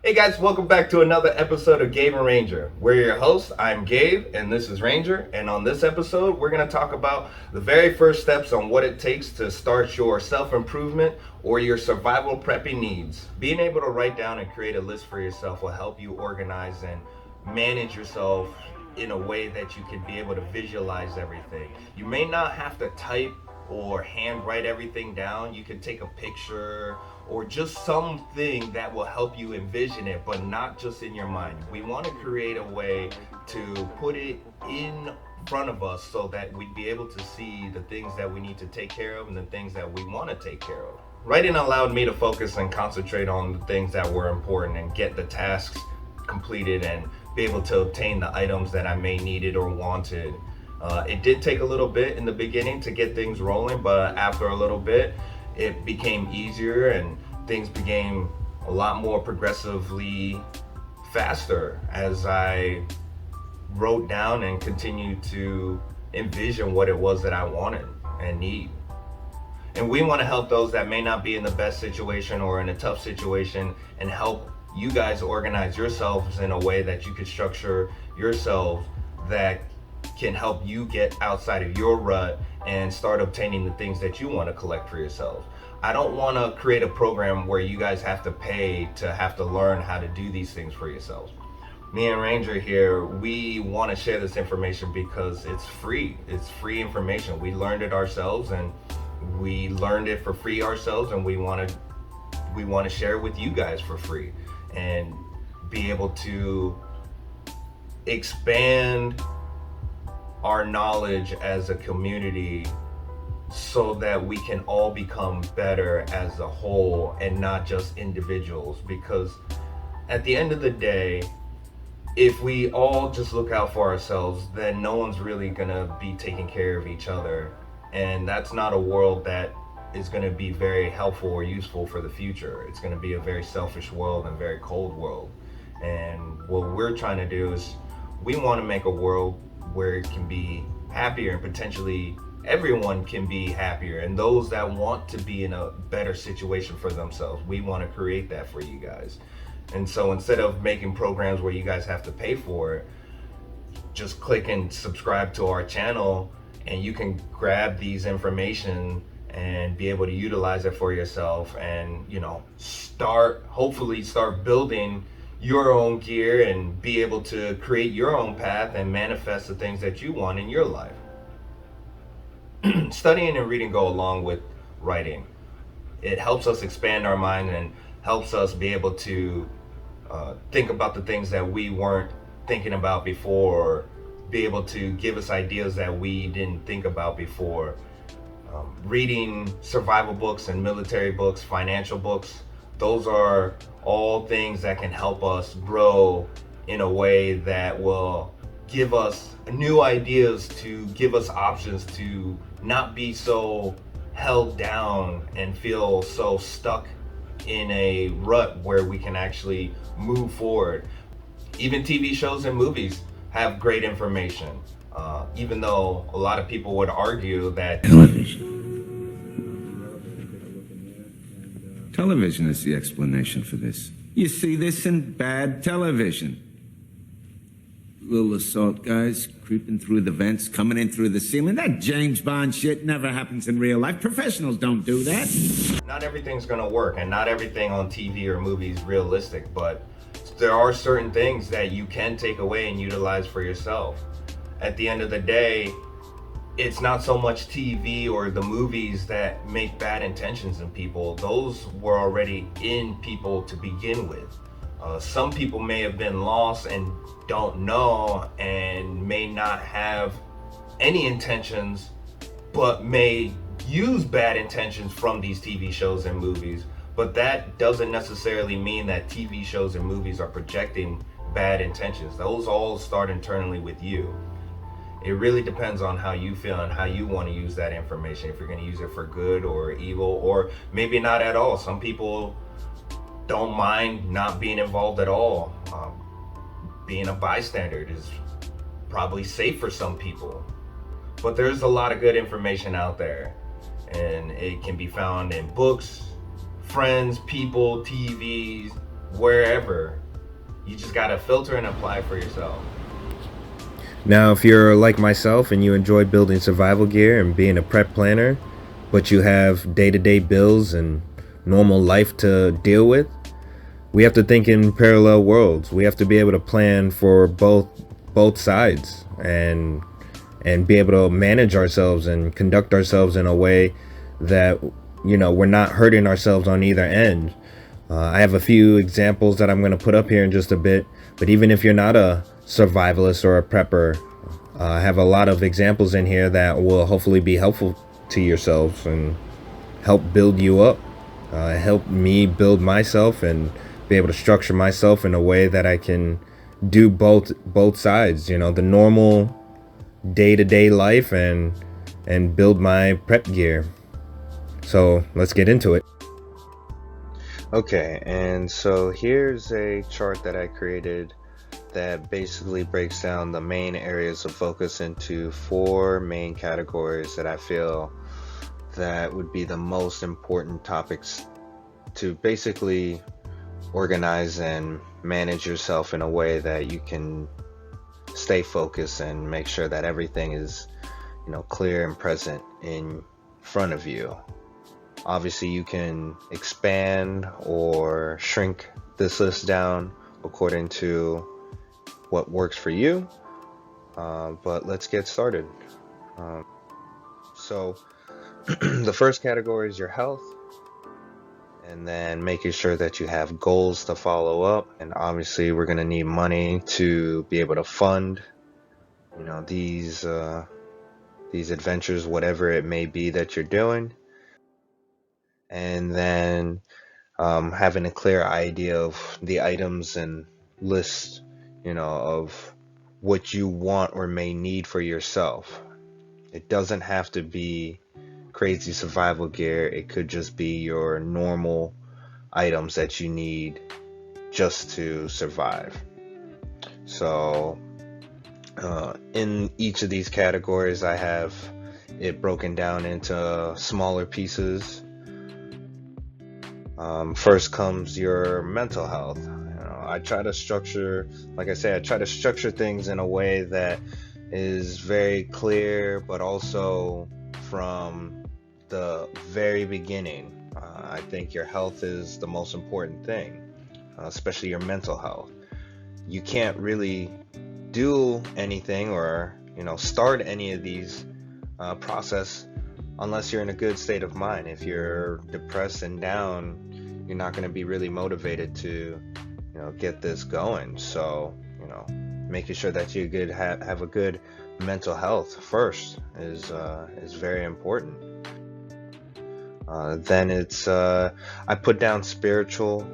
Hey guys, welcome back to another episode of GabeandRanger. We're your hosts. I'm Gabe, and this is Ranger. And on this episode, we're going to talk about the very first steps on what it takes to start your self-improvement or your survival prepping needs. Being able to write down and create a list for yourself will help you organize and manage yourself in a way that you can be able to visualize everything. You may not have to type or hand write everything down. You can take a picture or just something that will help you envision it, but not just in your mind. We want to create a way to put it in front of us so that we'd be able to see the things that we need to take care of and the things that we want to take care of. Writing allowed me to focus and concentrate on the things that were important and get the tasks completed and be able to obtain the items that I may needed or wanted. It did take a little bit in the beginning to get things rolling, but after a little bit, it became easier and things became a lot more progressively faster as I wrote down and continued to envision what it was that I wanted and need. And we want to help those that may not be in the best situation or in a tough situation and help you guys organize yourselves in a way that you could structure yourselves that can help you get outside of your rut and start obtaining the things that you want to collect for yourselves. I don't want to create a program where you guys have to pay to have to learn how to do these things for yourselves. Me and Ranger here, we want to share this information because it's free. It's free information. We learned it ourselves and we learned it for free ourselves, and we want to share it with you guys for free and be able to expand our knowledge as a community so that we can all become better as a whole and not just individuals. Because at the end of the day, if we all just look out for ourselves, then no one's really gonna be taking care of each other, and that's not a world that is going to be very helpful or useful for the future. It's going to be a very selfish world and very cold world. And what we're trying to do is we want to make a world where it can be happier and potentially everyone can be happier, and those that want to be in a better situation for themselves, we want to create that for you guys. And so instead of making programs where you guys have to pay for it, just click and subscribe to our channel and you can grab these information and be able to utilize it for yourself and, hopefully start building your own gear and be able to create your own path and manifest the things that you want in your life. Studying and reading go along with writing. It helps us expand our mind and helps us be able to think about the things that we weren't thinking about before, or be able to give us ideas that we didn't think about before. Reading survival books and military books, financial books, those are all things that can help us grow in a way that will give us new ideas, to give us options to not be so held down and feel so stuck in a rut where we can actually move forward. Even TV shows and movies have great information, even though a lot of people would argue that television is the explanation for this. You see this in bad television. Little assault guys creeping through the vents, coming in through the ceiling. That James Bond shit never happens in real life. Professionals don't do that. Not everything's gonna work, and not everything on TV or movies is realistic, but there are certain things that you can take away and utilize for yourself. At the end of the day, it's not so much TV or the movies that make bad intentions in people. Those were already in people to begin with. Some people may have been lost and don't know and may not have any intentions, but may use bad intentions from these TV shows and movies. But that doesn't necessarily mean that TV shows and movies are projecting bad intentions. Those all start internally with you. It really depends on how you feel and how you want to use that information. If you're going to use it for good or evil, or maybe not at all. Some people don't mind not being involved at all. Being a bystander is probably safe for some people. But there's a lot of good information out there, and it can be found in books, friends, people, TVs, wherever. You just gotta filter and apply for yourself. Now, if you're like myself and you enjoy building survival gear and being a prep planner, but you have day-to-day bills and normal life to deal with, we have to think in parallel worlds. We have to be able to plan for both sides and be able to manage ourselves and conduct ourselves in a way that, you know, we're not hurting ourselves on either end. I have a few examples that I'm going to put up here in just a bit, but even if you're not a survivalist or a prepper, I have a lot of examples in here that will hopefully be helpful to yourselves and help build you up, help me build myself and be able to structure myself in a way that I can do both sides, you know, the normal day-to-day life and build my prep gear. So let's get into it. Okay, and so here's a chart that I created that basically breaks down the main areas of focus into 4 main categories that I feel that would be the most important topics to basically organize and manage yourself in a way that you can stay focused and make sure that everything is, you know, clear and present in front of you. Obviously, you can expand or shrink this list down according to what works for you, but let's get started. So the first category is your health, and then making sure that you have goals to follow up. And obviously, we're going to need money to be able to fund, you know, these adventures, whatever it may be that you're doing. And then having a clear idea of the items and list, you know, of what you want or may need for yourself. It doesn't have to be crazy survival gear. It could just be your normal items that you need just to survive. So in each of these categories, I have it broken down into smaller pieces. First comes your mental health. You know, I try to structure, like I say, I try to structure things in a way that is very clear, but also from the very beginning. I think your health is the most important thing, especially your mental health. You can't really do anything or, you know, start any of these process unless you're in a good state of mind. If you're depressed and down, you're not going to be really motivated to, you know, get this going. So, you know, making sure that you have a good mental health first is very important. Then it's I put down spiritual.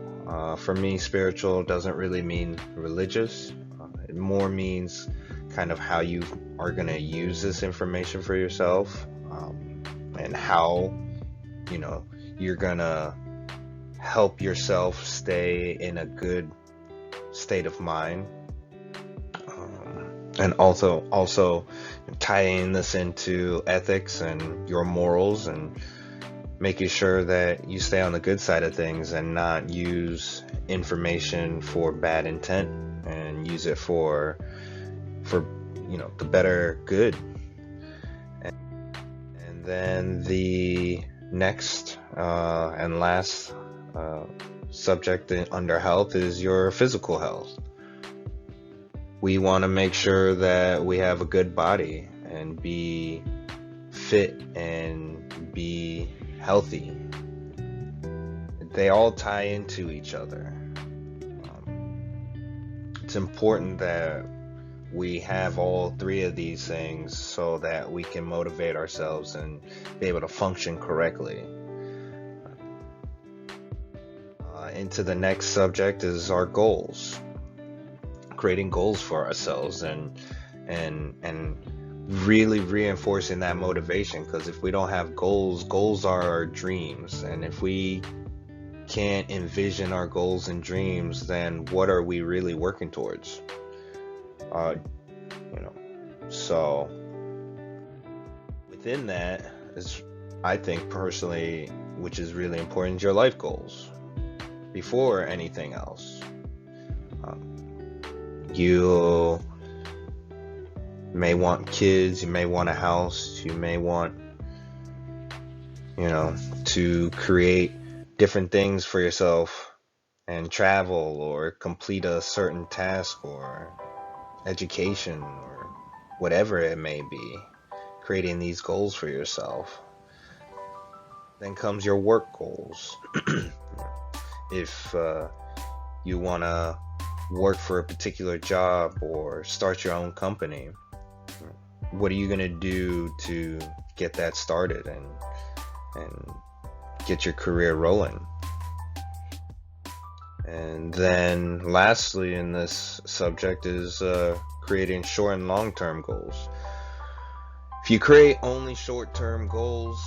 For me, spiritual doesn't really mean religious. It more means kind of how you are going to use this information for yourself, and how, you know, you're going to help yourself stay in a good state of mind, and also tying this into ethics and your morals and making sure that you stay on the good side of things and not use information for bad intent and use it for you know, the better good. And then the next and last subject under health is your physical health. We want to make sure that we have a good body and be fit and be healthy. They all tie into each other. It's important that we have all 3 of these things so that we can motivate ourselves and be able to function correctly. Into the next subject is our goals. Creating goals for ourselves and really reinforcing that motivation, because if we don't have goals are our dreams, and if we can't envision our goals and dreams, then what are we really working towards? You know, so within that is, I think personally, which is really important, your life goals. before anything else. You may want kids, you may want a house, you may want, to create different things for yourself and travel or complete a certain task or education or whatever it may be, creating these goals for yourself. Then comes your work goals. If you want to work for a particular job or start your own company, what are you going to do to get that started and get your career rolling? And then lastly in this subject is creating short and long-term goals. If you create only short-term goals,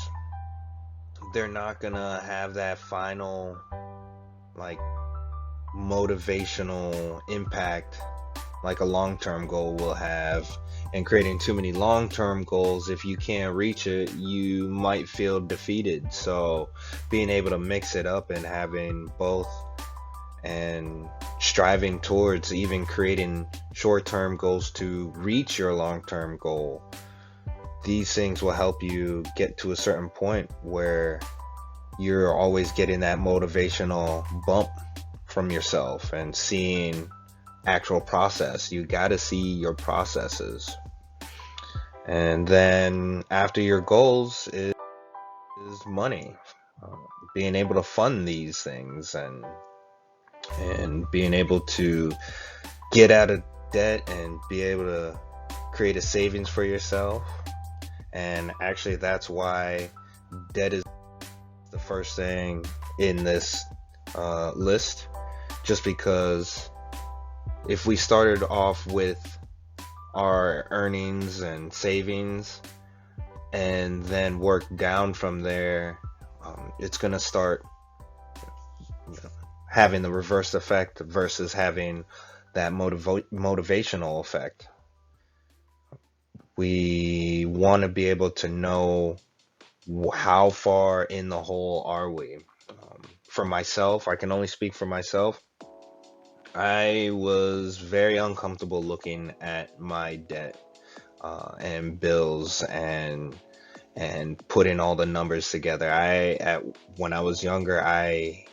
they're not gonna have that final motivational impact like a long-term goal will have. And creating too many long-term goals, if you can't reach it, you might feel defeated. So being able to mix it up and having both and striving towards even creating short-term goals to reach your long-term goal, these things will help you get to a certain point where you're always getting that motivational bump from yourself and seeing actual process. You got to see your processes. And then after your goals is money, being able to fund these things and being able to get out of debt and be able to create a savings for yourself. And actually that's why debt is the first thing in this list, just because if we started off with our earnings and savings and then work down from there, it's going to start having the reverse effect versus having that motivational effect. We want to be able to know how far in the hole are we. For myself, I can only speak for myself. I was very uncomfortable looking at my debt and bills and putting all the numbers together. When I was younger, I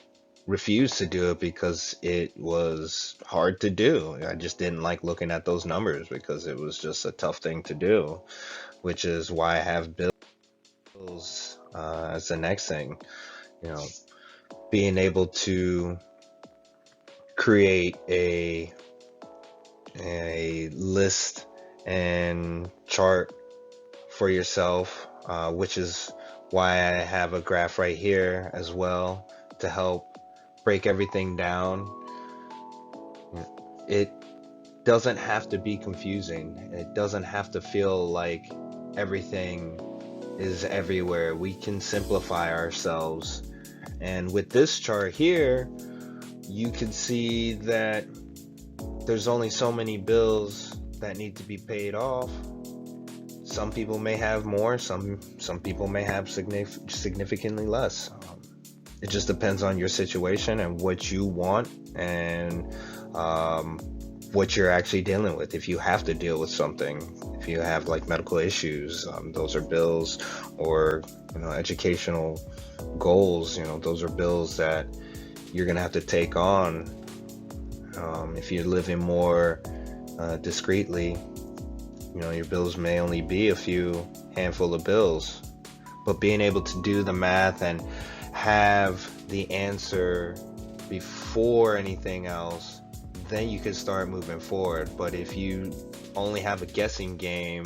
refused to do it because it was hard to do. I just didn't like looking at those numbers because it was just a tough thing to do, which is why I have bills as the next thing. Being able to create a list and chart for yourself, which is why I have a graph right here as well to help break everything down. It doesn't have to be confusing. It doesn't have to feel like everything is everywhere. We can simplify ourselves. And with this chart here, you can see that there's only so many bills that need to be paid off. Some people may have more, some people may have significantly less. It just depends on your situation and what you want and what you're actually dealing with. If you have to deal with something, if you have medical issues, those are bills, or educational goals, those are bills that you're gonna have to take on. If you're living more discreetly, your bills may only be a few handful of bills, but being able to do the math and have the answer before anything else, then you can start moving forward. But if you only have a guessing game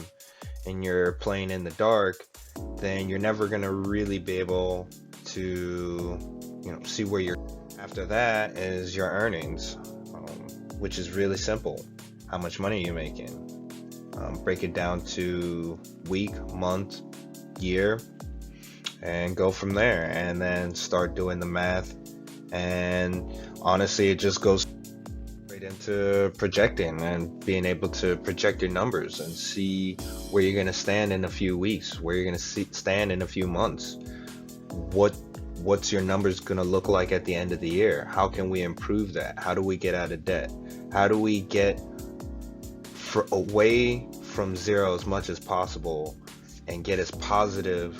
and you're playing in the dark, then you're never going to really be able to see where you're. After that is your earnings, which is really simple. How much money are you making? Break it down to week, month, year, and go from there, and then start doing the math. And honestly, it just goes right into projecting and being able to project your numbers and see where you're going to stand in a few weeks, where you're going to stand in a few months. What what's your numbers going to look like at the end of the year? How can we improve that? How do we get out of debt? How do we get away from zero as much as possible and get as positive,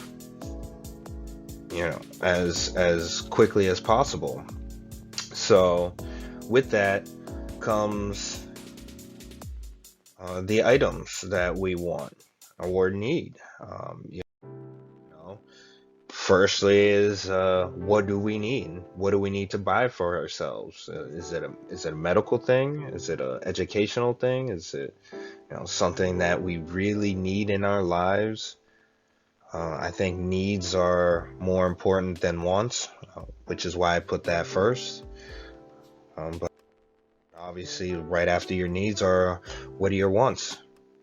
as quickly as possible? So with that comes the items that we want or need. Firstly is what do we need? What do we need to buy for ourselves? Is it a medical thing? Is it an educational thing? Is it something that we really need in our lives? I think needs are more important than wants, which is why I put that first. But obviously, right after your needs are, what are your wants?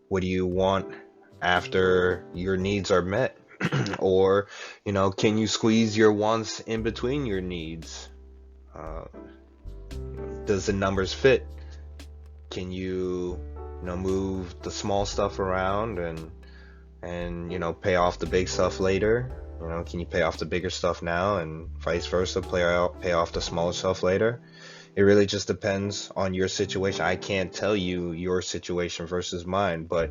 What do you want after your needs are met? Or, can you squeeze your wants in between your needs? Does the numbers fit? Can you, move the small stuff around and pay off the big stuff later? Can you pay off the bigger stuff now and vice versa, pay off the smaller stuff later? It really just depends on your situation. I can't tell you your situation versus mine, but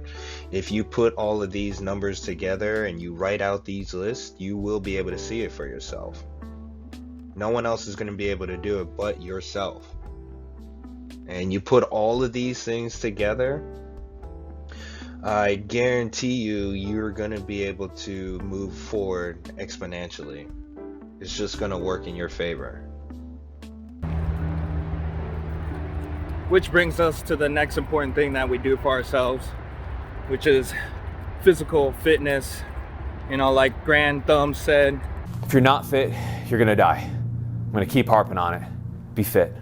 if you put all of these numbers together and you write out these lists, you will be able to see it for yourself. No one else is going to be able to do it but yourself. And you put all of these things together, I guarantee you're going to be able to move forward exponentially. It's just going to work in your favor. Which brings us to the next important thing that we do for ourselves, which is physical fitness. Like Grand Thumb said, if you're not fit, you're gonna die. I'm gonna keep harping on it. Be fit.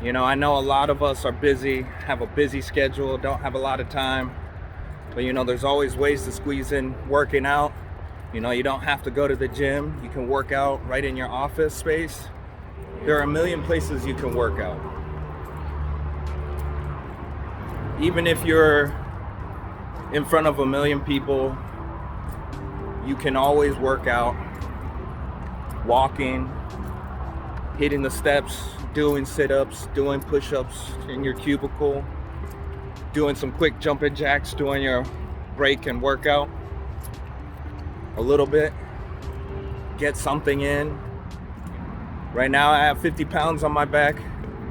I know a lot of us are busy, have a busy schedule, don't have a lot of time. But there's always ways to squeeze in working out. You don't have to go to the gym. You can work out right in your office space. There are a million places you can work out. Even if you're in front of a million people, you can always work out. Walking, hitting the steps, doing sit-ups, doing push-ups in your cubicle, doing some quick jumping jacks during your break and workout. A little bit. Get something in. Right now I have 50 pounds on my back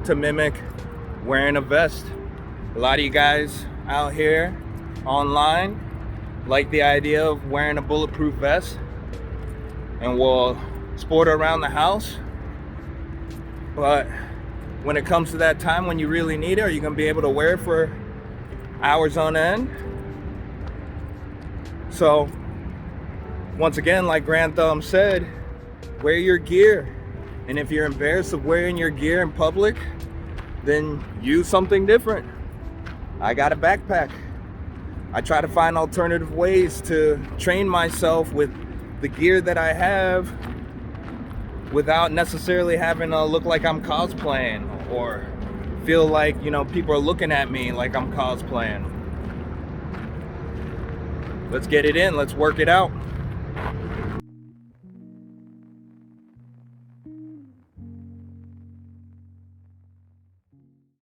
to mimic wearing a vest. A lot of you guys out here online like the idea of wearing a bulletproof vest and will sport it around the house. But when it comes to that time when you really need it, are you going to be able to wear it for hours on end? So, once again, like Grand Thumb said, wear your gear. And if you're embarrassed of wearing your gear in public, then use something different. I got a backpack. I try to find alternative ways to train myself with the gear that I have without necessarily having to look like I'm cosplaying or feel like, people are looking at me like I'm cosplaying. Let's get it in. Let's work it out.